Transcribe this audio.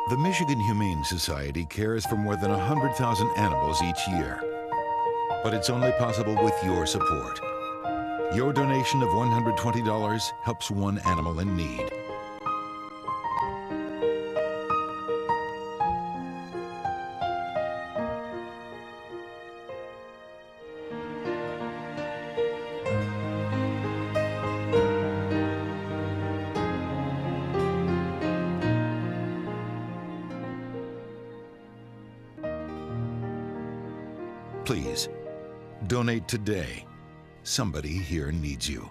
The Michigan Humane Society cares for more than 100,000 animals each year. But it's only possible with your support. Your donation of $120 helps one animal in need. Please, donate today. Somebody here needs you.